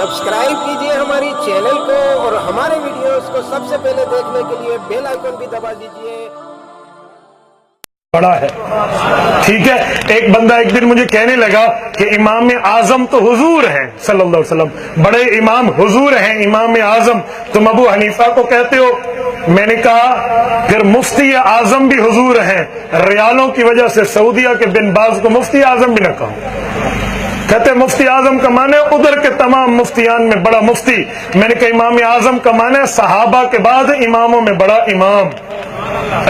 Subscribe कीजिए हमारी channel को और हमारे वीडियोस को सबसे पहले देखने के लिए बेल आइकन भी दबा दीजिए। बड़ा है, ठीक है। एक बंदा एक दिन मुझे कहने लगा कि इमाम आजम तो हुजूर हैं सल्लल्लाहु अलैहि वसल्लम, बड़े इमाम हुजूर हैं, इमाम आजम, तुम अबू हनीफा को कहते हो। मैंने कहा फिर मुफ्ती आजम भी हुजूर हैं, रियालों की वजह से सऊदिया के बिन बाज को मुफ्ती आजम भी न कहो। कहते मुफ्ती आजम का माने उधर के तमाम मुफ्तियान में बड़ा मुफ्ती। मैंने कहा इमाम आजम का माने सहाबा के बाद इमामों में बड़ा इमाम।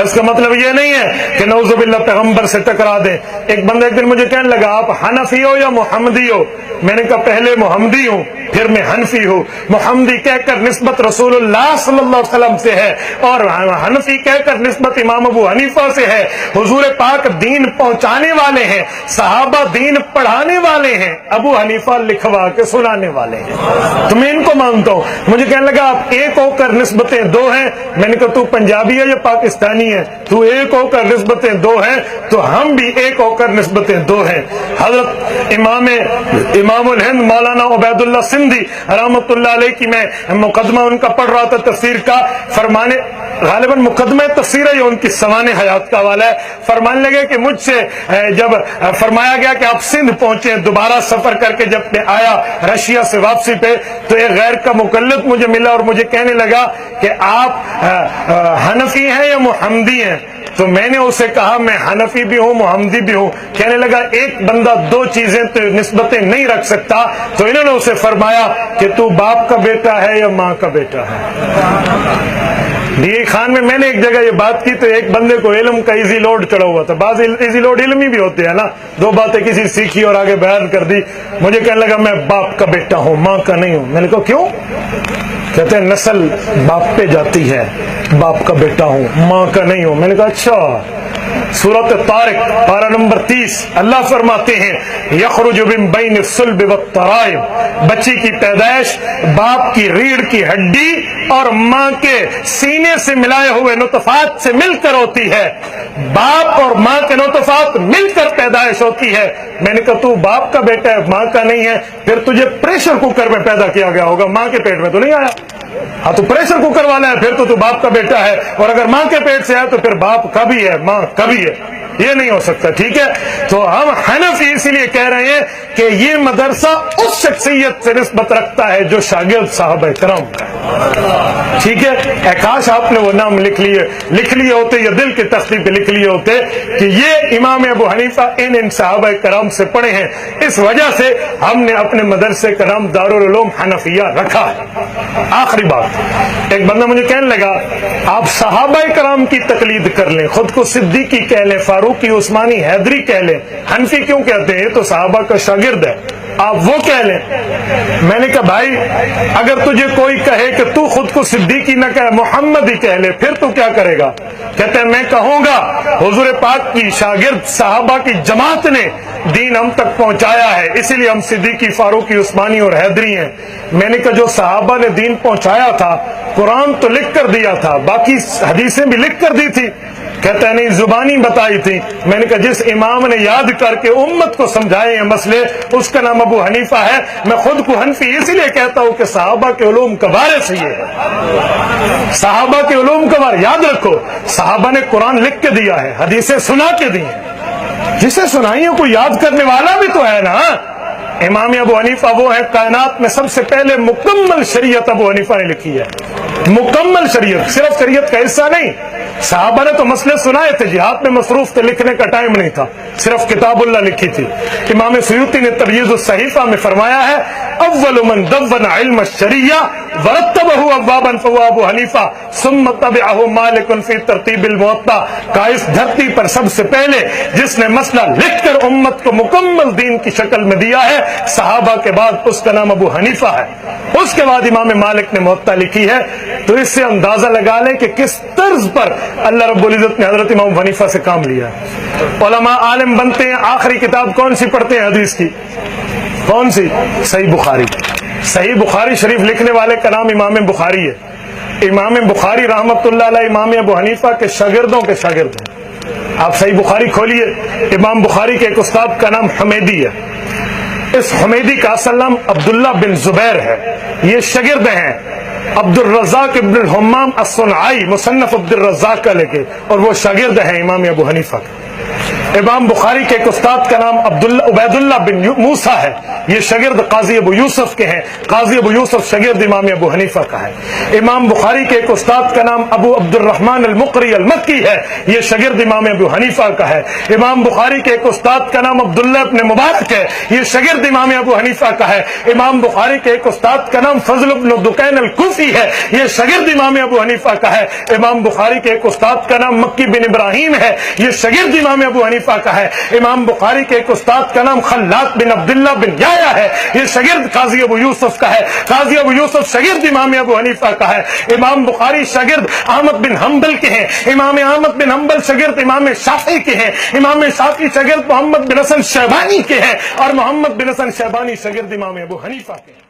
इसका मतलब ये नहीं है कि नौजुबिल्लाह पैगंबर से टकरा दे। एक बंदा एक दिन मुझे कहने लगा आप हनफी हो या मुहम्मदी हो? मैंने कहा पहले मुहम्मदी हूँ फिर मैं हनफी हूँ। मुहम्मदी कहकर निस्बत रसूलुल्लाह सल्लल्लाहु अलैहि वसल्लम से है और हनफी कहकर निस्बत इमाम अबू हनीफा से है। हुजूर पाक दीन पहुंचाने वाले हैं, सहाबा दीन पढ़ाने वाले हैं, अबू हनीफा लिखवा के सुनाने वाले हैं। तो मैं इनको मानता हूँ। मुझे कहने लगा आप एक होकर निस्बतें दो हैं। मैंने कहा तू पंजाबी है या पाकिस्तानी है? तू एक होकर निस्बतें दो हैं तो हम भी एक होकर निस्बतें दो हैं। हजरत इमामुल हिंद मौलाना उबैदुल्लाह सिंधी रहमतुल्लाह अलैह की मैं मुकदमा उनका पढ़ रहा था तफसीर का। फरमाने गालिबन मुकदमा तफसीर है उनकी सवाने हयात का वाला है। फरमाने लगे कि मुझसे जब फरमाया गया कि आप सिंध पहुंचे, दोबारा सफर करके जब मैं आया रशिया से वापसी पे, तो एक गैर का मुकल्लिद मुझे मिला और मुझे कहने लगा कि आप हनफी हैं या मुहम्मदी हैं? तो मैंने उसे कहा मैं हनफी भी हूँ मुहम्मदी भी हूँ। कहने लगा एक बंदा दो चीजें तो निस्बतें नहीं रख सकता। तो इन्होंने उसे फरमाया कि तू बाप का बेटा है या माँ का बेटा है। डी खान में मैंने एक जगह ये बात की तो एक बंदे को इल्म का इजी लोड चढ़ा हुआ था। बाज इजी लोड इल्मी भी होते हैं ना, दो बातें किसी सीखी और आगे बयान कर दी। मुझे कहने लगा मैं बाप का बेटा हूँ माँ का नहीं हूँ। मैंने कहा क्यों? कहते हैं नस्ल बाप पे जाती है, बाप का बेटा हूँ माँ का नहीं हूँ। मैंने कहा अच्छा। सूरत तारिक पारा नंबर 30 अल्लाह फरमाते हैं यखरुजु मिन बैन सुल्ब व तराइब, बच्ची की पैदाइश बाप की रीढ़ की हड्डी और माँ के सीने से मिलाए हुए नुतफात से मिलकर होती है। बाप और माँ के नुतफात मिलकर पैदाइश होती है। मैंने कहा तू बाप का बेटा है माँ का नहीं है, फिर तुझे प्रेशर कुकर में पैदा किया गया होगा, माँ के पेट में तो नहीं आया। हाँ तो प्रेशर कुकर वाला है फिर तो तू बाप का बेटा है, और अगर माँ के पेट से है तो फिर बाप का भी है माँ का भी है। ये नहीं हो सकता, ठीक है। तो हम हनफी इसीलिए कह रहे हैं कि ये मदरसा उस शख्सियत से निस्बत रखता है जो शागिर्द साहब करम का, ठीक है। काश आपने वो नाम लिख लिए होते या दिल के तख्ती पे लिख लिए होते कि ये इमाम अबू हनीफा इन साहब करम से पढ़े हैं। इस वजह से हमने अपने मदरसे का नाम दारुल उलूम हनफिया रखा है। आखिरी बात, एक बंदा मुझे कहने लगा आप सहाबा करम की तकलीद कर लें, खुद को सिद्दीकी कह लें, फारूकी, उस्मानी, हैदरी कह लें, हनफी क्यों कहते हैं? तो सहाबा का शागिर्द है, आप वो कह लें। मैंने कहा भाई अगर तुझे कोई कहे कि तू खुद को सिद्दीकी न कहे मोहम्मद ही कह ले, फिर तू क्या करेगा? कहते हैं मैं कहूंगा हुजूर पाक की शागिर्द सहाबा की जमात ने दीन हम तक पहुंचाया है, इसीलिए हम सिद्दीकी, फारूकी, उस्मानी और हैदरी हैं। मैंने कहा जो सहाबा ने दीन पहुंचाया था कुरान तो लिख कर दिया था, बाकी हदीसें भी लिख कर दी थी। कहता है नहीं जुबानी बताई थी। मैंने कहा जिस इमाम ने याद करके उम्मत को समझाए हैं मसले उसका नाम अबू हनीफा है। मैं खुद को हनफी इसलिए कहता हूं कि सहाबा के उलूम का वारिस ये है, सहाबा के उलूम का वारिस। याद रखो सहाबा ने कुरान लिख के दिया है, हदीसें सुना के दी हैं, जिसे सुनाई है कोई याद करने वाला भी तो है ना। इमाम अबू हनीफा वो है कायनात में सबसे पहले मुकम्मल शरीयत अबू हनीफा ने लिखी है, मुकम्मल शरीयत, सिर्फ शरीयत का हिस्सा नहीं। साहबा ने तो मसले सुनाए थे, जिहाद में मसरूफ थे, लिखने का टाइम नहीं था, सिर्फ किताबुल्लाह लिखी थी। इमाम सुयूती ने तमयीज़ुस सहीफा में फरमाया है अव्वल मन दव्वन इल्म शरिया वरतबहु अब्वाबन फहुवा अबू हनीफा सुम्मा तबअहु मालिकुन फी तरतीबिल मुवत्ता। का इस धरती पर सबसे पहले जिसने मसला लिखकर उम्मत को मुकम्मल दीन की शक्ल में दिया है सहाबा के बाद उसका नाम अबू हनीफा है। उसके बाद इमाम मालिक ने मुवत्ता लिखी है। तो इससे अंदाजा लगा लें कि किस तर्ज पर अल्लाह रब्बुल इज्जत ने हजरत इमाम हनीफा से काम लिया है। उलमा आलिम बनते हैं, आखिरी किताब कौन सी पढ़ते हैं हदीस की? कौन सी? सही बुखारी। सही बुखारी शरीफ लिखने वाले का नाम इमाम बुखारी है। इमाम बुखारी रहमतुल्लाह अलैह इमाम अबू हनीफा के शागिर्दों के शागिर्द हैं। आप सही बुखारी खोलिए, इमाम बुखारी के एक उस्ताद का नाम हमेदी है। اس حمیدی کا اصل نام عبداللہ بن زبیر ہے، یہ شاگرد ہیں عبد الرزاق ابن الحمام الصنعائی، مصنف عبد الرزاق کا لے کے، اور وہ شاگرد ہیں امام ابو حنیفہ کے۔ امام بخاری کے ایک استاد کا نام عبید اللہ بن موسیٰ ہے، یہ شاگرد قاضی ابو یوسف کے ہیں، قاضی ابو یوسف شاگرد امام ابو حنیفہ کا ہے۔ امام بخاری کے ایک استاد کا نام ابو عبد الرحمن المقری المکی ہے، یہ شاگرد امام ابو حنیفہ کا ہے۔ امام بخاری کے ایک استاد کا نام عبداللہ ابن مبارک ہے، یہ شاگرد امام ابو حنیفہ کا ہے۔ امام بخاری کے ایک استاد کا نام فضل ابن دکین الکوفی ہے، یہ شاگرد امام ابو حنیفہ کا ہے۔ امام بخاری کے ایک استاد کا نام مکی بن ابراہیم ہے، یہ شاگرد امام ابو حنیفہ کا ہے۔ امام بخاری کے ایک استاد کا نام خلاد بن عبداللہ بن یحییٰ ہے، یہ شاگرد قاضی ابو یوسف کا ہے۔ قاضی ابو یوسف شاگرد امام ابو حنیفہ کا ہے۔ امام بخاری شاگرد احمد بن حنبل کے ہیں، امام احمد بن حنبل شاگرد امام شافعی کے ہیں، امام شافعی شاگرد محمد بن حسن شیبانی کے ہیں، اور محمد بن حسن شیبانی شاگرد امام ابو حنیفہ کے ہیں۔